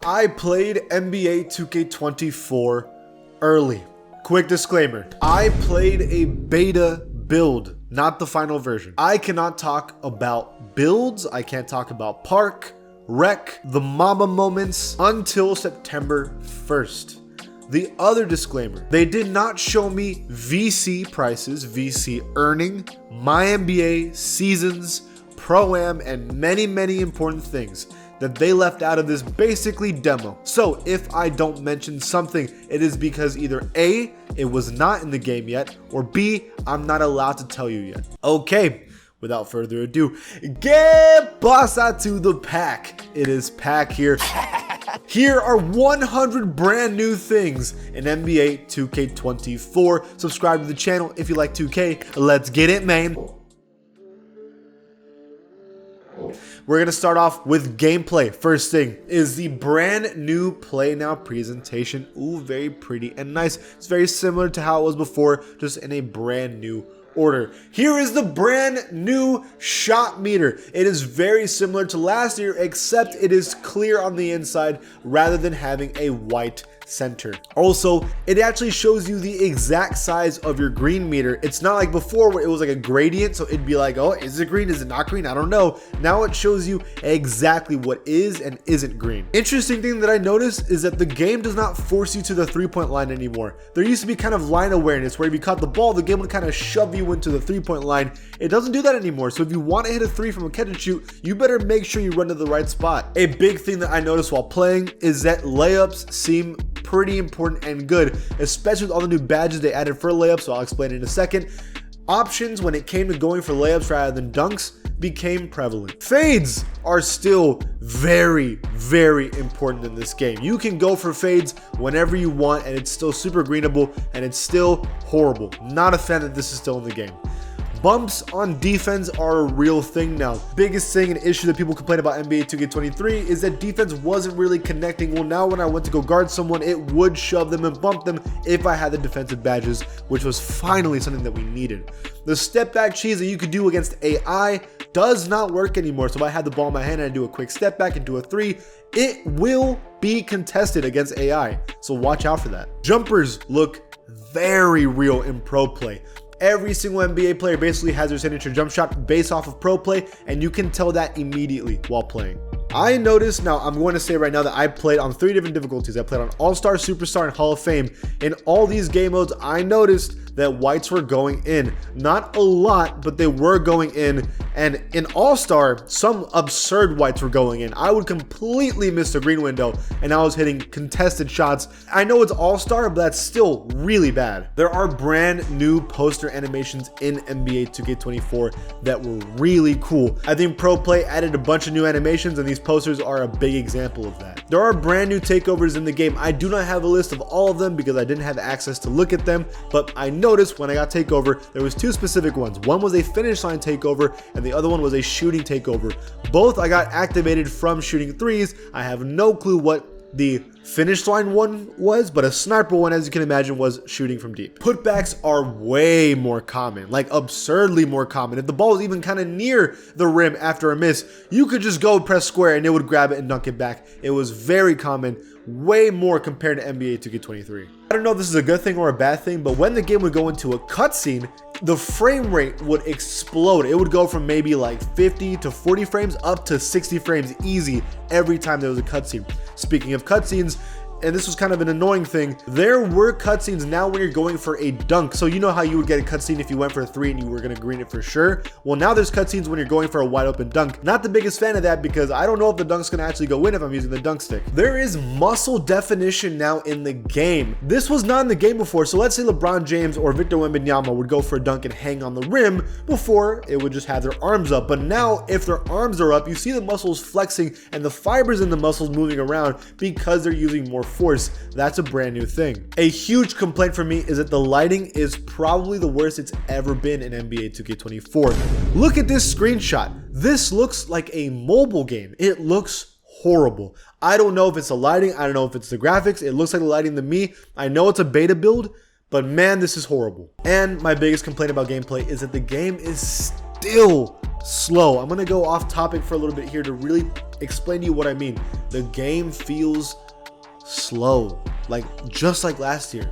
I played NBA 2K24 early. Quick disclaimer, I played a beta build, not the final version. I cannot talk about builds, I can't talk about park, rec, the mama moments until September 1st. The other disclaimer, they did not show me VC prices, VC earning, my NBA seasons, Pro-Am, and many important things that they left out of this basically demo. So if I don't mention something, it is because either A, it was not in the game yet, or B, I'm not allowed to tell you yet. Okay, without further ado, get pasa to the pack. It is Pack here. Here are 100 brand new things in NBA 2K24. Subscribe to the channel if you like 2K. Let's get it, man. We're gonna start off with gameplay. First thing is the brand new Play Now presentation. Ooh, very pretty and nice. It's very similar to how it was before, just in a brand new order. Here is the brand new shot meter. It is very similar to last year, except it is clear on the inside rather than having a white center. Also, it actually shows you the exact size of your green meter. It's not like before where it was like a gradient, so it'd be like, oh, is it green, is it not green, I don't know. Now it shows you exactly what is and isn't green. Interesting thing that I noticed is that the game does not force you to the 3-point line anymore. There used to be kind of line awareness where if you caught the ball, the game would kind of shove you into the 3-point line. It doesn't do that anymore, so if you want to hit a 3 from a catch and shoot, you better make sure you run to the right spot. A big thing that I noticed while playing is that layups seem pretty important and good, especially with all the new badges they added for layups, so I'll explain it in a second. Options when it came to going for layups rather than dunks became prevalent. Fades are still very important in this game. You can go for fades whenever you want and it's still super greenable and it's still horrible. Not a fan that this is still in the game. Bumps on defense are a real thing now. Biggest thing and issue that people complain about NBA 2K23 is that defense wasn't really connecting. Well, now when I went to go guard someone, it would shove them and bump them if I had the defensive badges, which was finally something that we needed. The step back cheese that you could do against AI does not work anymore. So if I had the ball in my hand and I do a quick step back and do a 3, it will be contested against AI. So watch out for that. Jumpers look very real in pro play. Every single NBA player basically has their signature jump shot based off of pro play, and you can tell that immediately while playing. I noticed, now I'm going to say right now that I played on 3 different difficulties. I played on All-Star, Superstar, and Hall of Fame. In all these game modes, I noticed that whites were going in. Not a lot, but they were going in. And in All-Star, some absurd whites were going in. I would completely miss the green window, and I was hitting contested shots. I know it's All-Star, but that's still really bad. There are brand new poster animations in NBA 2K24 that were really cool. I think Pro Play added a bunch of new animations, and these posters are a big example of that. There are brand new takeovers in the game. I do not have a list of all of them because I didn't have access to look at them, but I noticed when I got takeover, there was 2 specific ones. One was a finish line takeover, and the other one was a shooting takeover. Both I got activated from shooting 3s. I have no clue what the finish line one was, but a sniper one, as you can imagine, was shooting from deep. Putbacks are way more common, like absurdly more common. If the ball is even kind of near the rim after a miss, you could just go press square and it would grab it and dunk it back. It was very common, way more compared to NBA 2K23. I don't know if this is a good thing or a bad thing, but when the game would go into a cutscene, the frame rate would explode. It would go from maybe like 50 to 40 frames up to 60 frames easy every time there was a cutscene. Speaking of cutscenes, and this was kind of an annoying thing, there were cutscenes now when you're going for a dunk. So you know how you would get a cutscene if you went for a 3 and you were going to green it for sure? Well, now there's cutscenes when you're going for a wide open dunk. Not the biggest fan of that because I don't know if the dunk's going to actually go in if I'm using the dunk stick. There is muscle definition now in the game. This was not in the game before. So let's say LeBron James or Victor Wembanyama would go for a dunk and hang on the rim. Before, it would just have their arms up. But now if their arms are up, you see the muscles flexing and the fibers in the muscles moving around because they're using more force. That's a brand new thing. A huge complaint for me is that the lighting is probably the worst it's ever been in NBA 2K24. Look at this screenshot. This looks like a mobile game. It looks horrible. I don't know if it's the lighting. I don't know if it's the graphics. It looks like the lighting to me. I know it's a beta build, but man, this is horrible. And my biggest complaint about gameplay is that the game is still slow. I'm gonna go off topic for a little bit here to really explain to you what I mean. The game feels slow, like just like last year.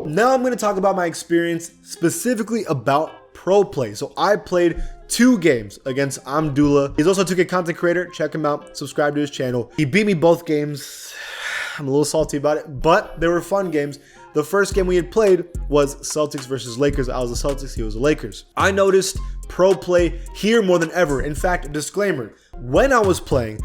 Now I'm going to talk about my experience specifically about pro play. So I played 2 games against Amdullah. He's also a 2K content creator. Check him out. Subscribe to his channel. He beat me both games. I'm a little salty about it, but they were fun games. The first game we had played was Celtics versus Lakers. I was the Celtics, he was the Lakers. I noticed pro play here more than ever. In fact, disclaimer, when I was playing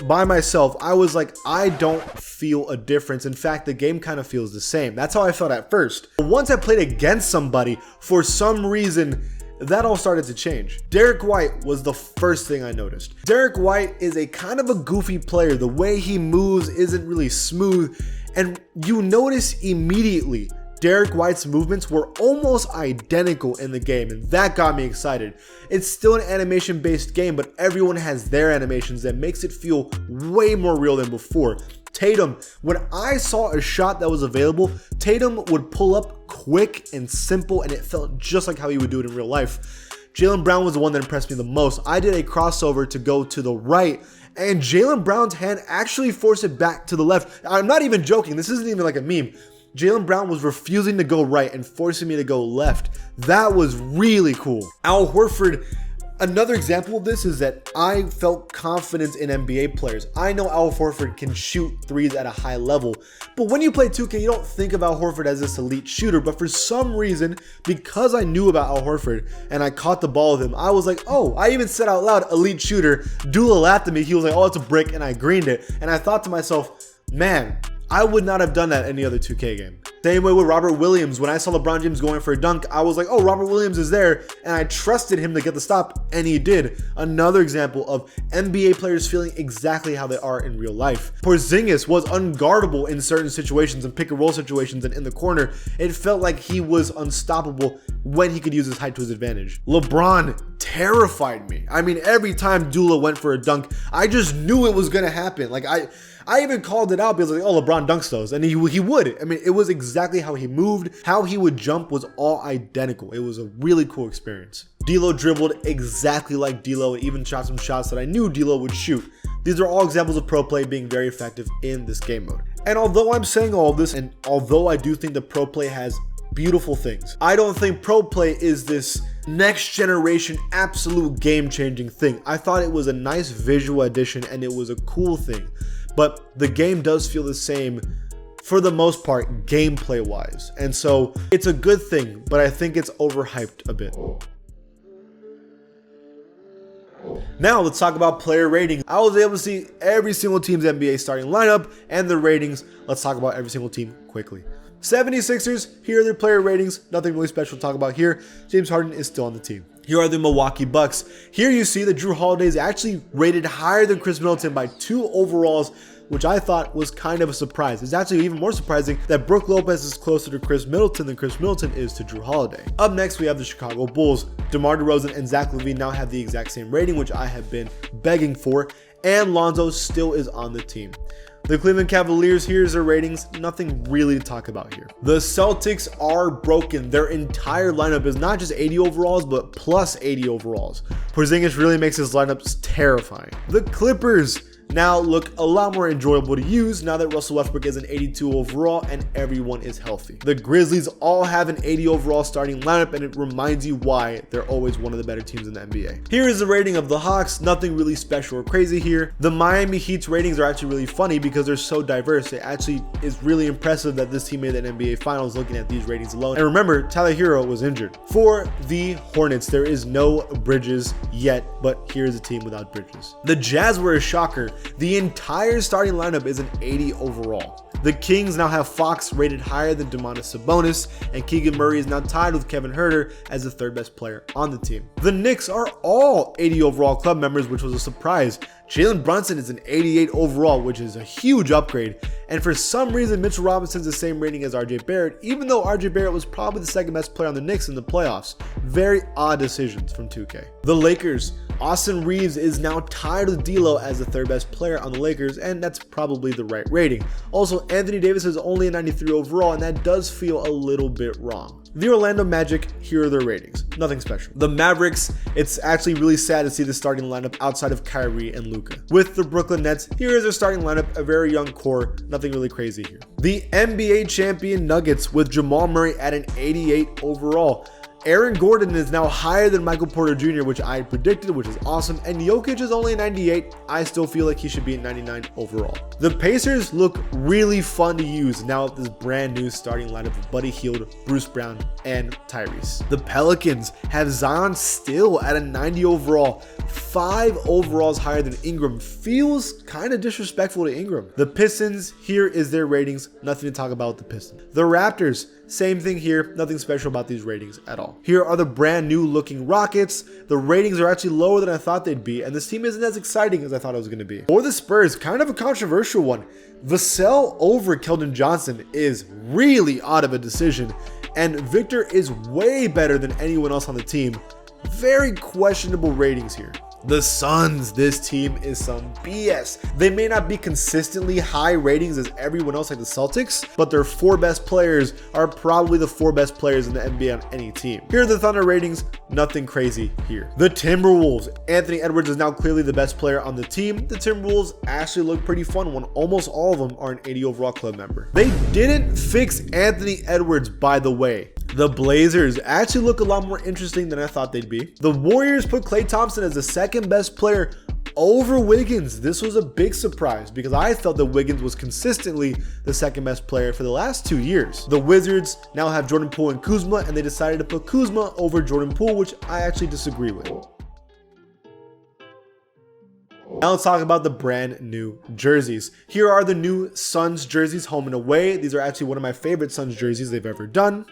by myself, I was like, I don't feel a difference. In fact, the game kind of feels the same. That's how I felt at first. But once I played against somebody, for some reason, that all started to change. Derek White was the first thing I noticed. Derek White is a kind of a goofy player. The way he moves isn't really smooth. And you notice immediately Derek White's movements were almost identical in the game, and that got me excited. It's still an animation-based game, but everyone has their animations that makes it feel way more real than before. Tatum, when I saw a shot that was available, Tatum would pull up quick and simple, and it felt just like how he would do it in real life. Jaylen Brown was the one that impressed me the most. I did a crossover to go to the right, and Jaylen Brown's hand actually forced it back to the left. I'm not even joking. This isn't even like a meme. Jaylen Brown was refusing to go right and forcing me to go left. That was really cool. Al Horford, another example of this is that I felt confidence in NBA players. I know Al Horford can shoot threes at a high level, but when you play 2K, you don't think of Al Horford as this elite shooter. But for some reason, because I knew about Al Horford and I caught the ball with him, I was like, oh, I even said out loud, elite shooter. Dula laughed at me. He was like, oh, it's a brick, and I greened it. And I thought to myself, man, I would not have done that any other 2K game. Same way with Robert Williams. When I saw LeBron James going for a dunk, I was like, oh, Robert Williams is there. And I trusted him to get the stop, and he did. Another example of NBA players feeling exactly how they are in real life. Porzingis was unguardable in certain situations and pick and roll situations, and in the corner, it felt like he was unstoppable when he could use his height to his advantage. LeBron terrified me. I mean, every time Dula went for a dunk, I just knew it was gonna happen. Like I even called it out because like, oh, LeBron dunks those, and he would. I mean, it was exactly how he moved, how he would jump was all identical. It was a really cool experience. D'Lo dribbled exactly like D'Lo and even shot some shots that I knew D'Lo would shoot. These are all examples of pro play being very effective in this game mode. And although I'm saying all of this, and although I do think the pro play has beautiful things, I don't think pro play is this next generation absolute game-changing thing. I thought it was a nice visual addition and it was a cool thing. But the game does feel the same for the most part, gameplay wise. And so it's a good thing, but I think it's overhyped a bit. Now let's talk about player ratings. I was able to see every single team's NBA starting lineup and their ratings. Let's talk about every single team quickly. 76ers, here are their player ratings. Nothing really special to talk about here. James Harden is still on the team. Here are the Milwaukee Bucks. Here you see that Jrue Holiday is actually rated higher than Chris Middleton by 2 overalls, which I thought was kind of a surprise. It's actually even more surprising that Brook Lopez is closer to Chris Middleton than Chris Middleton is to Jrue Holiday. Up next, we have the Chicago Bulls. DeMar DeRozan and Zach LaVine now have the exact same rating, which I have been begging for, and Lonzo still is on the team. The Cleveland Cavaliers, here's their ratings. Nothing really to talk about here. The Celtics are broken. Their entire lineup is not just 80 overalls, but plus 80 overalls. Porzingis really makes his lineups terrifying. The Clippers now look a lot more enjoyable to use now that Russell Westbrook is an 82 overall and everyone is healthy. The Grizzlies all have an 80 overall starting lineup, and it reminds you why they're always one of the better teams in the NBA. Here is the rating of the Hawks. Nothing really special or crazy here. The Miami Heat's ratings are actually really funny because they're so diverse. It actually is really impressive that this team made an NBA Finals looking at these ratings alone. And remember, Tyler Hero was injured. For the Hornets, there is no Bridges yet, but here's a team without Bridges. The Jazz were a shocker. The entire starting lineup is an 80 overall. The Kings now have Fox rated higher than Domantas Sabonis, and Keegan Murray is now tied with Kevin Huerter as the 3rd best player on the team. The Knicks are all 80 overall club members, which was a surprise. Jalen Brunson is an 88 overall, which is a huge upgrade. And for some reason, Mitchell Robinson's the same rating as RJ Barrett, even though RJ Barrett was probably the 2nd best player on the Knicks in the playoffs. Very odd decisions from 2K. The Lakers Austin Reeves is now tied with D'Lo as the third best player on the Lakers, and that's probably the right rating. Also, Anthony Davis is only a 93 overall, and that does feel a little bit wrong. The Orlando Magic, here are their ratings. Nothing special. The Mavericks, it's actually really sad to see the starting lineup outside of Kyrie and Luka. With the Brooklyn Nets, here is their starting lineup, a very young core, nothing really crazy here. The NBA champion Nuggets with Jamal Murray at an 88 overall. Aaron Gordon is now higher than Michael Porter Jr., which I predicted, which is awesome. And Jokic is only 98. I still feel like he should be at 99 overall. The Pacers look really fun to use now with this brand new starting lineup of Buddy Hield, Bruce Brown, and Tyrese. The Pelicans have Zion still at a 90 overall. 5 overalls higher than Ingram. Feels kind of disrespectful to Ingram. The Pistons, here is their ratings. Nothing to talk about with the Pistons. The Raptors, same thing here. Nothing special about these ratings at all. Here are the brand new looking Rockets. The ratings are actually lower than I thought they'd be, and this team isn't as exciting as I thought it was going to be. For the Spurs, kind of a controversial one. Vassell over Keldon Johnson is really odd of a decision, and Victor is way better than anyone else on the team. Very questionable ratings here. The Suns, this team is some BS. They may not be consistently high ratings as everyone else like the Celtics, but their 4 best players are probably the 4 best players in the NBA on any team. Here are the Thunder ratings, nothing crazy here. The Timberwolves, Anthony Edwards is now clearly the best player on the team. The Timberwolves actually look pretty fun when almost all of them are an 80 overall club member. They didn't fix Anthony Edwards, by the way. The Blazers actually look a lot more interesting than I thought they'd be. The Warriors put Klay Thompson as the second best player over Wiggins. This was a big surprise because I felt that Wiggins was consistently the second best player for the last 2 years. The Wizards now have Jordan Poole and Kuzma, and they decided to put Kuzma over Jordan Poole, which I actually disagree with. Now let's talk about the brand new jerseys. Here are the new Suns jerseys, home and away. These are actually one of my favorite Suns jerseys they've ever done.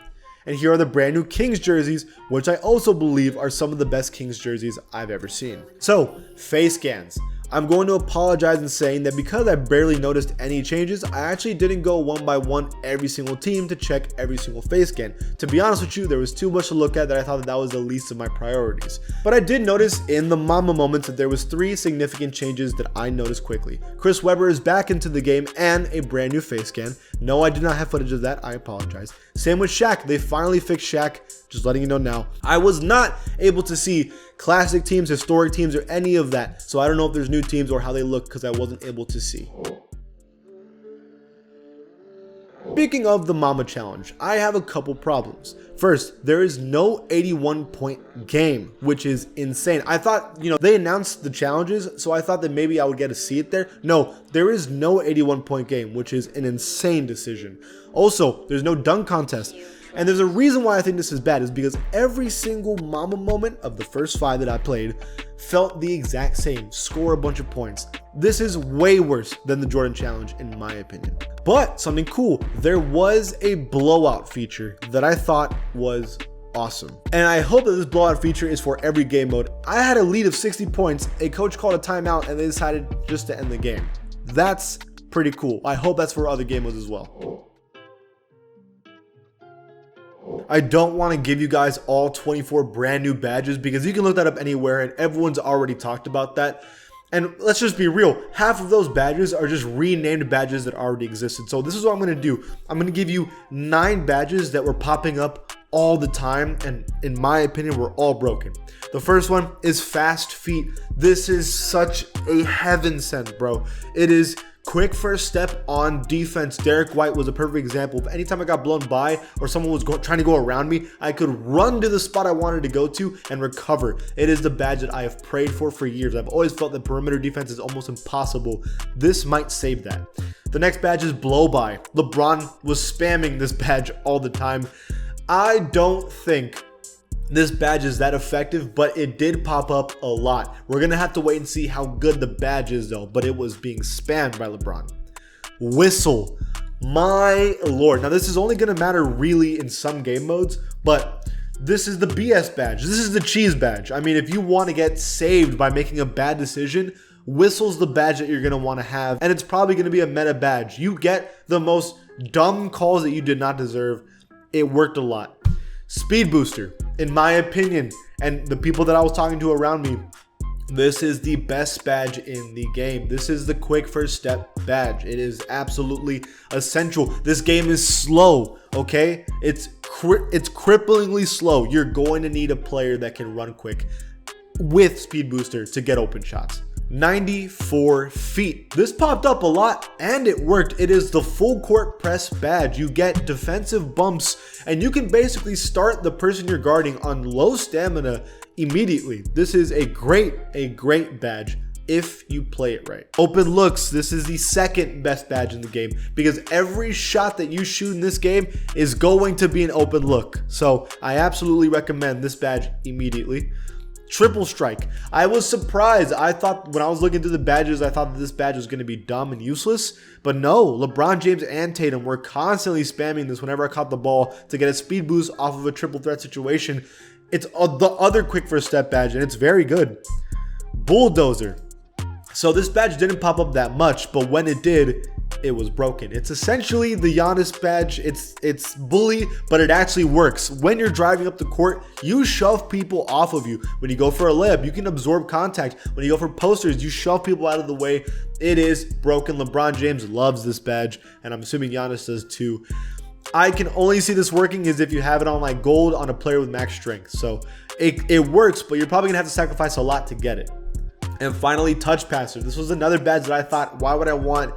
And here are the brand new Kings jerseys, which I also believe are some of the best Kings jerseys I've ever seen. So, face scans. I'm going to apologize in saying that because I barely noticed any changes, I actually didn't go one by one every single team to check every single face scan. To be honest with you, there was too much to look at that I thought that was the least of my priorities. But I did notice in the mama moments that there was 3 significant changes that I noticed quickly. Chris Webber is back into the game and a brand new face scan. No, I did not have footage of that. I apologize. Same with Shaq. They finally fixed Shaq. Just letting you know now. I was not able to see classic teams, historic teams, or any of that. So I don't know if there's new teams or how they look because I wasn't able to see. Speaking of the Mama Challenge, I have a couple problems. First, there is no 81-point game, which is insane. I thought, they announced the challenges, so I thought that maybe I would get to see it there. No, there is no 81-point game, which is an insane decision. Also, there's no dunk contest. And there's a reason why I think this is bad, is because every single mama moment of the first 5 that I played felt the exact same. Score a bunch of points. This is way worse than the Jordan Challenge in my opinion. But something cool, there was a blowout feature that I thought was awesome. And I hope that this blowout feature is for every game mode. I had a lead of 60 points, a coach called a timeout, and they decided just to end the game. That's pretty cool. I hope that's for other game modes as well. I don't want to give you guys all 24 brand new badges because you can look that up anywhere and everyone's already talked about that. And let's just be real, half of those badges are just renamed badges that already existed. So this is what I'm going to do. I'm going to give you 9 badges that were popping up all the time and in my opinion were all broken. The first one is Fast Feet. This is such a heaven sent, bro. It is quick first step on defense. Derek White was a perfect example. If anytime I got blown by or someone was trying to go around me, I could run to the spot I wanted to go to and recover. It is the badge that I have prayed for years. I've always felt that perimeter defense is almost impossible. This might save that. The next badge is Blow By. LeBron was spamming this badge all the time. I don't think this badge is that effective, but it did pop up a lot. We're gonna have to wait and see how good the badge is though, but it was being spammed by LeBron. Whistle, my lord. Now this is only gonna matter really in some game modes, but this is the BS badge. This is the cheese badge. I mean, if you want to get saved by making a bad decision, Whistle's the badge that you're gonna want to have, and it's probably gonna be a meta badge. You get the most dumb calls that you did not deserve. It worked a lot. Speed Booster, in my opinion, and the people that I was talking to around me, This is the best badge in the game. This is the quick first step badge. It is absolutely essential. This game is slow, okay? It's cripplingly slow. You're going to need a player that can run quick with speed booster to get open shots. 94 feet. This popped up a lot and it worked. It is the full court press badge. You get defensive bumps and you can basically start the person you're guarding on low stamina immediately. This is a great badge if you play it right. Open looks. This is the second best badge in the game because every shot that you shoot in this game is going to be an open look. So I absolutely recommend this badge immediately. Triple strike. I was surprised. I thought when I was looking through the badges, I thought that this badge was going to be dumb and useless. But no, LeBron James and Tatum were constantly spamming this whenever I caught the ball to get a speed boost off of a triple threat situation. It's the other quick first step badge, and it's very good. Bulldozer. So this badge didn't pop up that much, but when it did, it was broken. It's essentially the Giannis badge. It's bully, but it actually works. When you're driving up the court, you shove people off of you. When you go for a layup, you can absorb contact. When you go for posters, you shove people out of the way. It is broken. LeBron James loves this badge, and I'm assuming Giannis does too. I can only see this working is if you have it on like gold on a player with max strength. So it works, but you're probably gonna have to sacrifice a lot to get it. And finally, touch passer. This was another badge that I thought, why would I want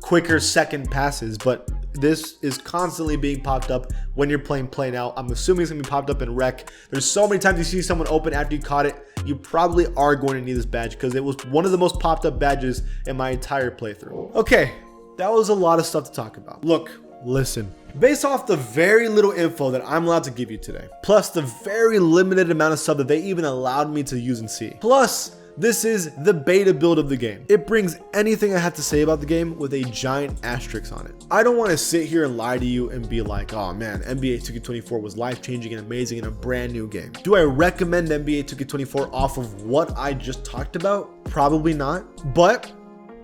quicker second passes? But this is constantly being popped up when you're playing play now. I'm assuming it's gonna be popped up in rec. There's so many times you see someone open after you caught it. You probably are going to need this badge because it was one of the most popped up badges in my entire playthrough. Okay, that was a lot of stuff to talk about. Look, listen. Based off the very little info that I'm allowed to give you today, plus the very limited amount of stuff that they even allowed me to use and see, plus this is the beta build of the game. It brings anything I have to say about the game with a giant asterisk on it. I don't want to sit here and lie to you and be like, oh man, NBA 2K24 was life-changing and amazing in a brand new game. Do I recommend NBA 2K24 off of what I just talked about? Probably not, but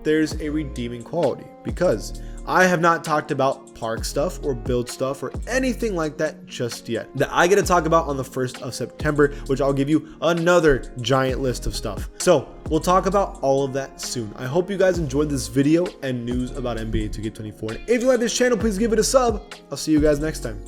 there's a redeeming quality because I have not talked about park stuff or build stuff or anything like that just yet that I get to talk about on the 1st of September, which I'll give you another giant list of stuff. So we'll talk about all of that soon. I hope you guys enjoyed this video and news about NBA 2K24. And if you like this channel, please give it a sub. I'll see you guys next time.